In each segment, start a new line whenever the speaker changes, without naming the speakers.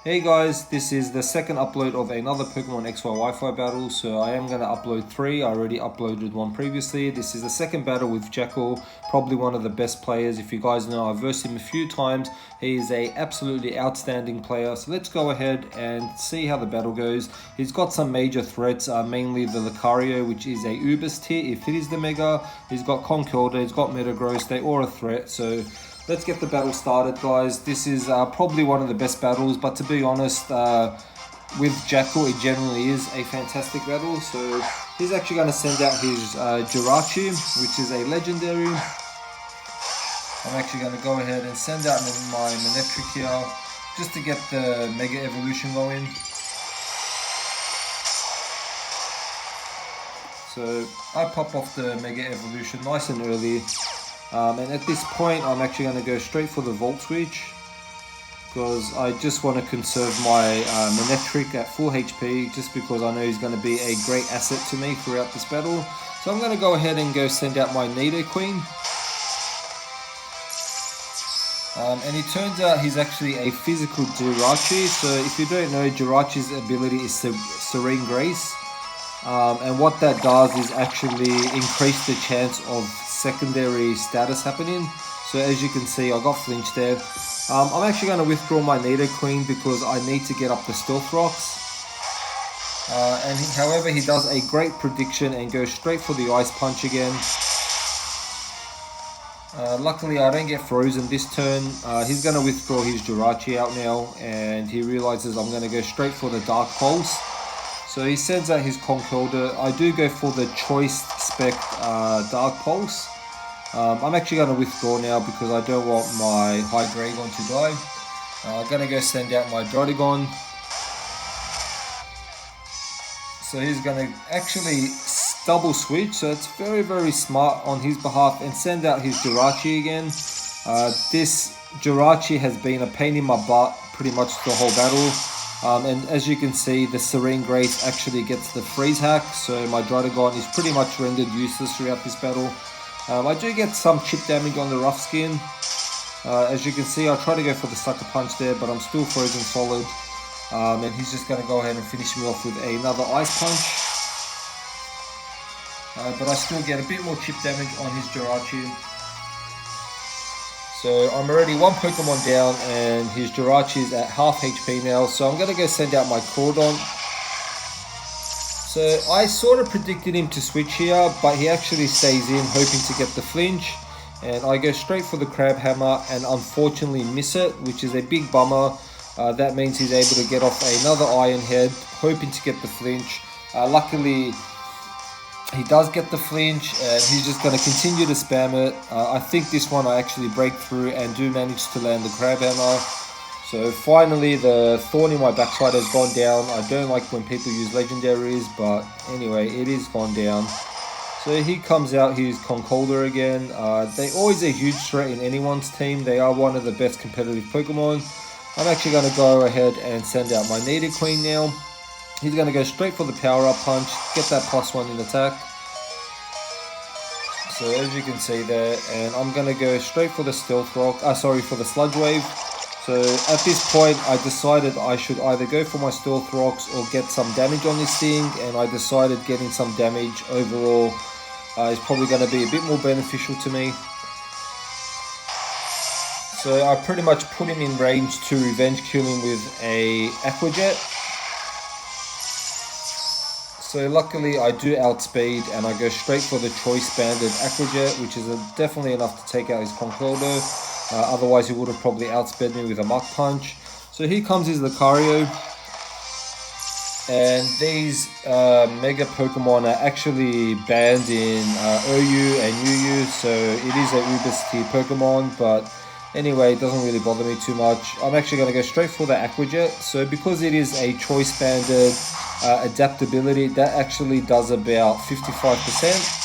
Hey guys, this is the second upload of another Pokemon XY Wi-Fi battle. So I am going to upload 3. I already uploaded one previously. This is the second battle with Jekyll, probably one of the best players. If you guys know, I've versed him a few times. He is a absolutely outstanding player. So let's go ahead and see how the battle goes. He's got some major threats, mainly the Lucario, which is a Ubers tier if it is the Mega. He's got Conkeldurr, he's got Metagross, they are a threat. So let's get the battle started, guys. This is probably one of the best battles, but to be honest, with Jekyll, it generally is a fantastic battle. So he's actually going to send out his Jirachi, which is a legendary. I'm actually going to go ahead and send out my Manectric here, just to get the Mega Evolution going. So I pop off the Mega Evolution nice and early. And at this point, I'm actually going to go straight for the Volt Switch, because I just want to conserve my Manectric at full HP, just because I know he's going to be a great asset to me throughout this battle. So I'm going to go ahead and go send out my Nidoqueen. And it turns out he's actually a physical Jirachi. So if you don't know, Jirachi's ability is Serene Grace. And what that does is actually increase the chance of secondary status happening. So as you can see, I got flinched there. I'm actually going to withdraw my Nidoqueen because I need to get up the Stealth Rocks. However, he does a great prediction and goes straight for the Ice Punch again. Luckily, I don't get frozen this turn. He's going to withdraw his Jirachi out now, and he realizes I'm going to go straight for the Dark Pulse. So he sends out his Conkeldurr. I do go for the Choice Spec Dark Pulse. I'm actually going to withdraw now because I don't want my Hydreigon to die. I'm going to go send out my Druddigon. So he's going to actually double switch. So it's very, very smart on his behalf, and send out his Jirachi again. This Jirachi has been a pain in my butt pretty much the whole battle. And as you can see, the Serene Grace actually gets the freeze hack, so my Druddigon is pretty much rendered useless throughout this battle. I do get some chip damage on the rough skin. As you can see, I try to go for the Sucker Punch there, but I'm still frozen solid. And he's just going to go ahead and finish me off with another Ice Punch. But I still get a bit more chip damage on his Jirachi. So I'm already one Pokemon down, and his Jirachi is at half HP now. So I'm going to go send out my Crawdon. So I sort of predicted him to switch here, but he actually stays in, hoping to get the flinch. And I go straight for the Crab Hammer and unfortunately miss it, which is a big bummer. That means he's able to get off another Iron Head, hoping to get the flinch. Luckily, he does get the flinch, and he's just going to continue to spam it. I think this one I actually break through and do manage to land the Crab Hammer. So finally the thorn in my backside has gone down. I don't like when people use legendaries, but anyway, it is gone down. So he comes out, he's Conkeldurr again. They're always a huge threat in anyone's team. They are one of the best competitive Pokemon. I'm actually going to go ahead and send out my Nidoqueen now. He's going to go straight for the Power Up Punch, get that +1 in attack. So as you can see there, and I'm going to go straight for the Stealth Rock, for the Sludge Wave. So at this point, I decided I should either go for my Stealth Rocks or get some damage on this thing, and I decided getting some damage overall is probably going to be a bit more beneficial to me. So I pretty much put him in range to revenge kill him with a Aqua Jet. So luckily I do outspeed, and I go straight for the Choice Banded Aqua Jet, which is definitely enough to take out his Conkeldurr. Otherwise he would have probably outsped me with a Mach Punch. So here comes his Lucario. And these Mega Pokemon are actually banned in OU and UU, so it is a Ubers tier Pokemon, but anyway, it doesn't really bother me too much. I'm actually going to go straight for the Aqua Jet. So because it is a Choice Banded adaptability, that actually does about 55%.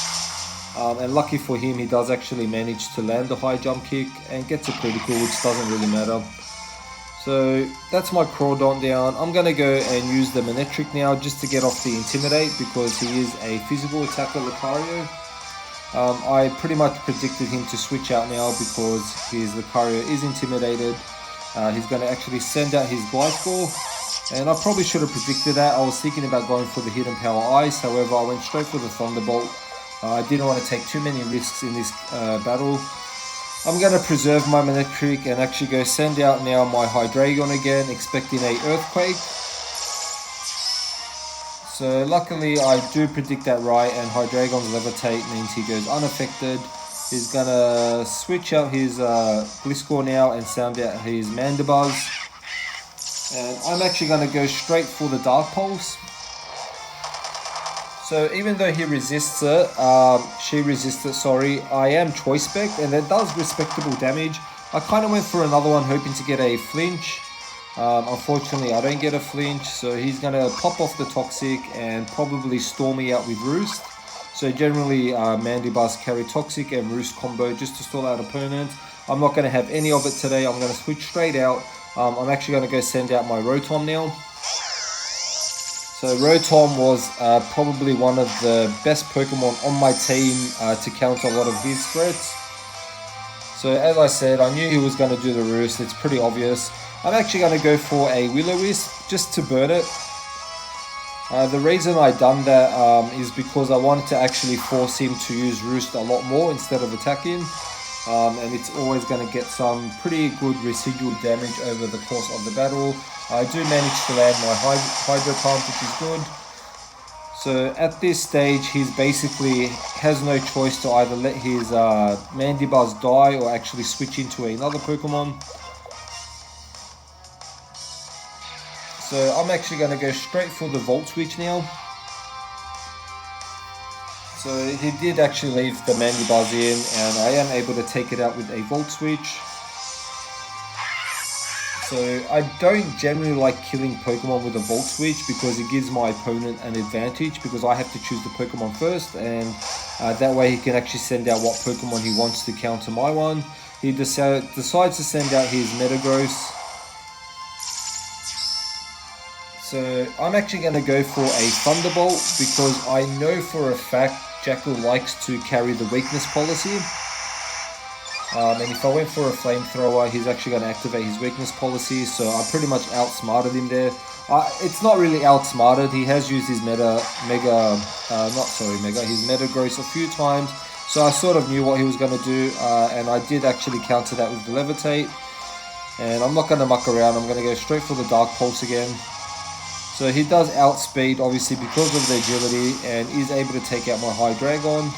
And lucky for him, he does actually manage to land the high jump kick and gets a critical, which doesn't really matter. So that's my Crawdon down. I'm going to go and use the Manectric now just to get off the Intimidate, because he is a physical attacker Lucario. I pretty much predicted him to switch out now because his Lucario is intimidated. He's going to actually send out his Gliscor. And I probably should have predicted that. I was thinking about going for the Hidden Power Ice. However, I went straight for the Thunderbolt. I didn't want to take too many risks in this battle. I'm going to preserve my Manectric and actually go send out now my Hydreigon again, expecting a Earthquake. So luckily I do predict that right, and Hydreigon's Levitate means he goes unaffected. He's going to switch out his Gliscor now and sound out his Mandibuzz. And I'm actually going to go straight for the Dark Pulse. So even though he resists it, she resists it, sorry, I am Choice Spec, and it does respectable damage. I kind of went for another one hoping to get a flinch. Unfortunately, I don't get a flinch, so he's going to pop off the Toxic and probably storm me out with Roost. So generally, Mandibuzz carry Toxic and Roost combo just to stall out opponents. I'm not going to have any of it today. I'm going to switch straight out. I'm actually going to go send out my Rotom now. So Rotom was probably one of the best Pokemon on my team to counter a lot of his threats. So as I said, I knew he was going to do the Roost. It's pretty obvious. I'm actually going to go for a Will-O-Wisp just to burn it. The reason I done that is because I wanted to actually force him to use Roost a lot more instead of attacking. And it's always going to get some pretty good residual damage over the course of the battle. I do manage to land my Hydro Pump, which is good. So at this stage, he's basically has no choice to either let his Mandibuzz die or actually switch into another Pokemon. So I'm actually going to go straight for the Volt Switch now. So he did actually leave the Mandibuzz in, and I am able to take it out with a Volt Switch. So I don't generally like killing Pokemon with a Volt Switch because it gives my opponent an advantage because I have to choose the Pokemon first, and that way he can actually send out what Pokemon he wants to counter my one. He decides to send out his Metagross. So I'm actually going to go for a Thunderbolt because I know for a fact Jackal likes to carry the weakness policy. And if I went for a Flamethrower, he's actually going to activate his weakness policy, so I pretty much outsmarted him there. It's not really outsmarted, he has used his his Metagross a few times, so I sort of knew what he was going to do, and I did actually counter that with the Levitate. And I'm not going to muck around, I'm going to go straight for the Dark Pulse again. So he does outspeed, obviously, because of the agility, and is able to take out my Hydreigon.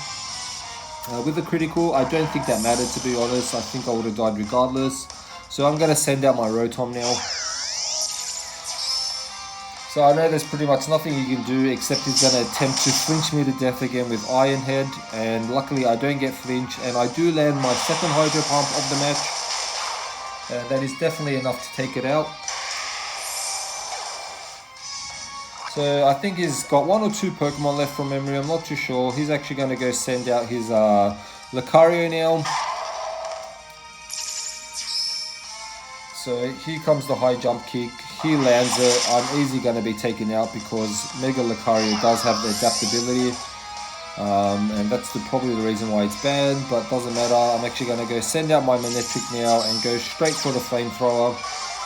With the critical, I don't think that mattered, to be honest. I think I would have died regardless. So I'm going to send out my Rotom now. So I know there's pretty much nothing you can do except he's going to attempt to flinch me to death again with Iron Head. And luckily I don't get flinch, and I do land my second Hydro Pump of the match. And that is definitely enough to take it out. So I think he's got one or two Pokemon left from memory, I'm not too sure. He's actually going to go send out his Lucario now. So here comes the high jump kick. He lands it. I'm easily going to be taken out because Mega Lucario does have the adaptability. And that's probably the reason why it's banned, but doesn't matter. I'm actually going to go send out my Manectric now and go straight for the Flamethrower.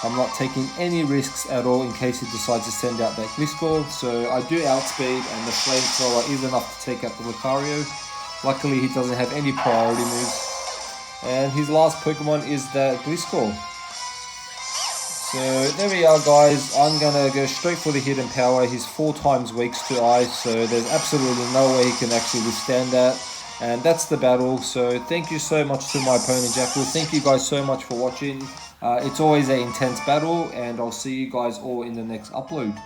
I'm not taking any risks at all in case he decides to send out that Gliscor. So I do outspeed, and the Flamethrower is enough to take out the Lucario. Luckily he doesn't have any priority moves. And his last Pokemon is that Gliscor. So there we are, guys. I'm going to go straight for the Hidden Power. He's 4 times weak to Ice, so there's absolutely no way he can actually withstand that. And that's the battle. So thank you so much to my opponent Jackal. Thank you guys so much for watching. It's always an intense battle, and I'll see you guys all in the next upload.